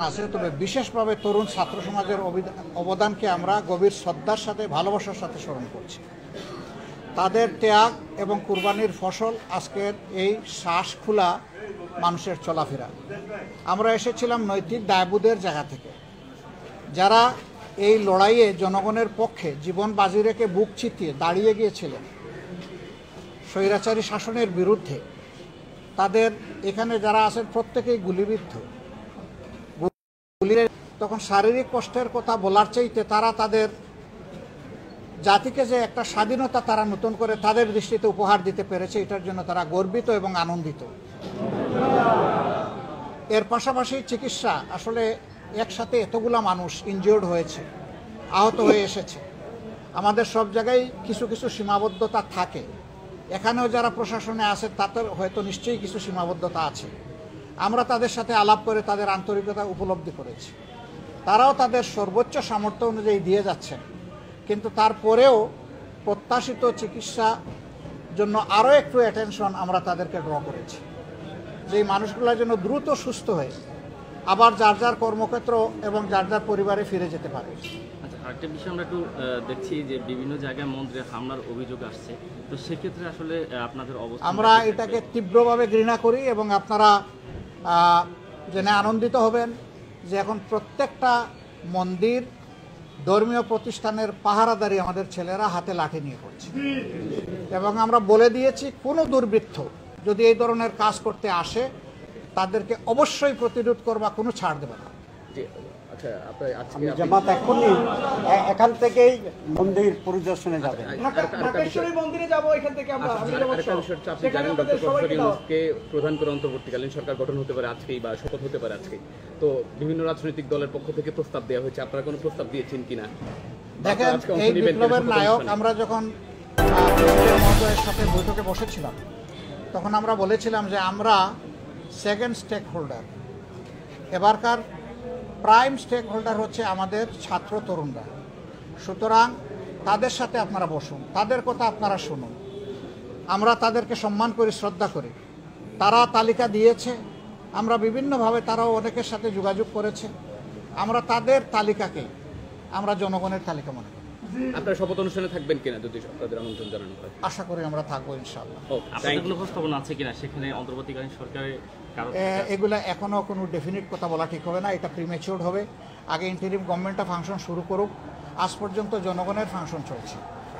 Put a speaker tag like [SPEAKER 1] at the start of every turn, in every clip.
[SPEAKER 1] আছে, তবে বিশেষভাবে তরুণ ছাত্র সমাজের অবদানকে আমরা গভীর শ্রদ্ধার সাথে ভালোবাসার সাথে স্মরণ করছি। তাদের ত্যাগ এবং কুরবানির ফসল আজকের এই শ্বাস খোলা মানুষের চলাফেরা। আমরা এসেছিলাম নৈতিক দায়বোধের জায়গা থেকে। যারা এই লড়াইয়ে জনগণের পক্ষে জীবন বাজি রেখে বুক চিতিয়ে দাঁড়িয়ে গিয়েছিলেন স্বৈরাচারী শাসনের বিরুদ্ধে, তাদের এখানে যারা আছেন প্রত্যেকেই গুলিবিদ্ধ। তখন শারীরিক কষ্টের কথা বলার চাইতে তারা তাদের জাতিকে যে একটা স্বাধীনতা তারা নতুন করে তাদের দৃষ্টিতে উপহার দিতে পেরেছে, এটার জন্য তারা গর্বিত এবং আনন্দিত। এর পাশাপাশি চিকিৎসা, আসলে একসাথে এতগুলা মানুষ ইনজিওর্ড হয়েছে, আহত হয়ে এসেছে। আমাদের সব জায়গায় কিছু কিছু সীমাবদ্ধতা থাকে। এখানেও যারা প্রশাসনে আছে তাদের হয়তো নিশ্চয়ই কিছু সীমাবদ্ধতা আছে। আমরা তাদের সাথে আলাপ করে তাদের আন্তরিকতা উপলব্ধি করেছি। তারাও তাদের সর্বোচ্চ সামর্থ্য অনুযায়ী দিয়ে যাচ্ছেন, কিন্তু তারপরেও প্রত্যাশিত চিকিৎসা জন্য আরও একটু অ্যাটেনশন আমরা তাদেরকে ড্র করেছি, যে এই মানুষগুলোর জন্য দ্রুত সুস্থ হয়ে আবার যার যার কর্মক্ষেত্র এবং যার যার পরিবারে ফিরে যেতে পারে।
[SPEAKER 2] আচ্ছা, আরেকটা বিষয় আমরা একটু দেখছি যে বিভিন্ন জায়গায় মন্দিরে হামলার অভিযোগ আসছে, তো সেক্ষেত্রে আসলে আপনাদের অবস্থা?
[SPEAKER 1] আমরা এটাকে তীব্রভাবে ঘৃণা করি এবং আপনারা জেনে আনন্দিত হবেন যে এখন প্রত্যেকটা মন্দির, ধর্মীয় প্রতিষ্ঠানের পাহারাদারি আমাদের ছেলেরা হাতে লাঠি নিয়ে করছে। এবং আমরা বলে দিয়েছি, কোনো দুর্বৃত্ত যদি এই ধরনের কাজ করতে আসে তাদেরকে অবশ্যই প্রতিরোধ করবা, কোনো ছাড় দেবে না।
[SPEAKER 3] জামাত এখনই এখান থেকেই মন্দির পরিদর্শনে যাবে।
[SPEAKER 4] প্রধান করে অন্তর্বর্তীকালীন সরকার গঠন হতে পারে আজকেই, বা শপথ হতে পারে আজকেই। তো বিভিন্ন রাজনৈতিক দলের পক্ষ থেকে প্রস্তাব দেওয়া হয়েছে, আপনারা কোনো প্রস্তাব দিয়েছেন কিনা?
[SPEAKER 1] দেখেন, এই বিপ্লবের নায়ক আমরা যখন মহোদয়ের সাথে বৈঠকে বসেছিলাম, তখন আমরা বলেছিলাম যে আমরা সেকেন্ড স্টেক হোল্ডার। এবারকার প্রাইম স্টেক হোল্ডার হচ্ছে আমাদের ছাত্র তরুণরা। সুতরাং তাদের সাথে আপনারা বসুন, তাদের কথা আপনারা শুনুন। আমরা তাদেরকে সম্মান করি, শ্রদ্ধা করি। তারা তালিকা দিয়েছে, আমরা বিভিন্নভাবে তারাও অনেকের সাথে যোগাযোগ করেছে। আমরা তাদের তালিকাকে আমরা জনগণের তালিকা মনে করি।
[SPEAKER 4] আপনারা শপথ অনুষ্ঠানে থাকবেন কিনা যদি আপনাদের আমন্ত্রণ জানানো হয়?
[SPEAKER 1] আশা করি আমরা থাকবো ইনশাআল্লাহ।
[SPEAKER 2] আপনাদের উপস্থাপনা আছে কিনা সেখানে অন্তর্বর্তীকালীন সরকারের?
[SPEAKER 1] এগুলা এখনো কোনো ডেফিনিট কথা বলা ঠিক হবে না, এটা প্রিমেচিওর হবে। আগে ইন্টারিম গভর্নমেন্টটা ফাংশন শুরু করুক। আজ পর্যন্ত জনগণের ফাংশন চলছে,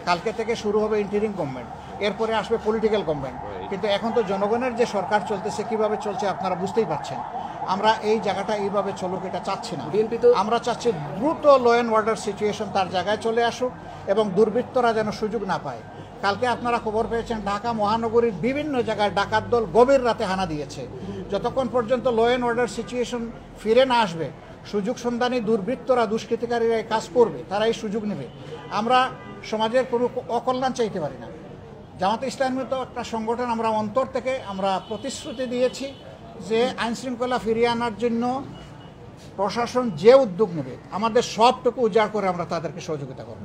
[SPEAKER 1] কালকে থেকে শুরু হবে ইন্টারিম গভর্নমেন্ট, এরপরে আসবে পলিটিক্যাল গভর্নমেন্ট। কিন্তু এখন তো জনগণের যে সরকার চলতেছে, কিভাবে চলছে আপনারা বুঝতেই পারছেন। আমরা এই জায়গাটা এইভাবে চলুক এটা চাচ্ছি না। আমরা চাচ্ছি দ্রুত ল অ্যান্ড অর্ডার সিচুয়েশন তার জায়গায় চলে আসুক এবং দুর্বৃত্তরা যেন সুযোগ না পায়। কালকে আপনারা খবর পেয়েছেন, ঢাকা মহানগরীর বিভিন্ন জায়গায় ডাকাত দল গভীর রাতে হানা দিয়েছে। যতক্ষণ পর্যন্ত ল অ্যান্ড অর্ডার সিচুয়েশন ফিরে না আসবে, সুযোগ সন্ধানী দুর্বৃত্তরা, দুষ্কৃতিকারীরা এই কাজ করবে, তারা এই সুযোগ নেবে। আমরা সমাজের কোনো অকল্যাণ চাইতে পারি না। জামাতে ইসলামের তো একটা সংগঠন, আমরা অন্তর থেকে আমরা প্রতিশ্রুতি দিয়েছি যে আইনশৃঙ্খলা ফিরিয়ে আনার জন্য প্রশাসন যে উদ্যোগ নেবে আমাদের সবটুকু উজাড় করে আমরা তাদেরকে সহযোগিতা করব।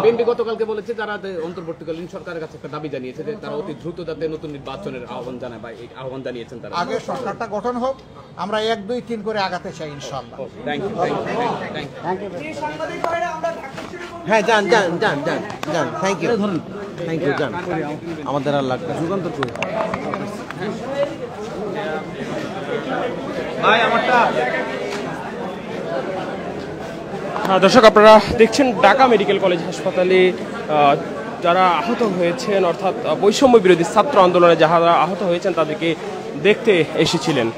[SPEAKER 4] বিএনপি গতকালকে বলেছে তারা অন্তর্বর্তীকালীন সরকারের কাছে একটা দাবি জানিয়েছে যে তারা অতি দ্রুত যাতে নতুন নির্বাচনের আহ্বান জানায়, বা এই আহ্বান জানিয়েছেন তারা।
[SPEAKER 1] আগে সরকারটা গঠন হোক, আমরা 1, 2, 3 করে আগাতে চাই ইনশাআল্লাহ।
[SPEAKER 4] Thank you.
[SPEAKER 3] হ্যাঁ, যান যান যান যান যান থ্যাংক ইউ, থ্যাংক ইউ, যান। আমাদের আর লাগবে যুগান্তর করে
[SPEAKER 5] দর্শক, আপনারা দেখছেন ঢাকা মেডিকেল কলেজ হাসপাতালে যারা আহত হয়েছেন, অর্থাৎ বৈষম্য বিরোধী ছাত্র আন্দোলনে যারা আহত হয়েছেন তাদেরকে দেখতে এসেছিলেন।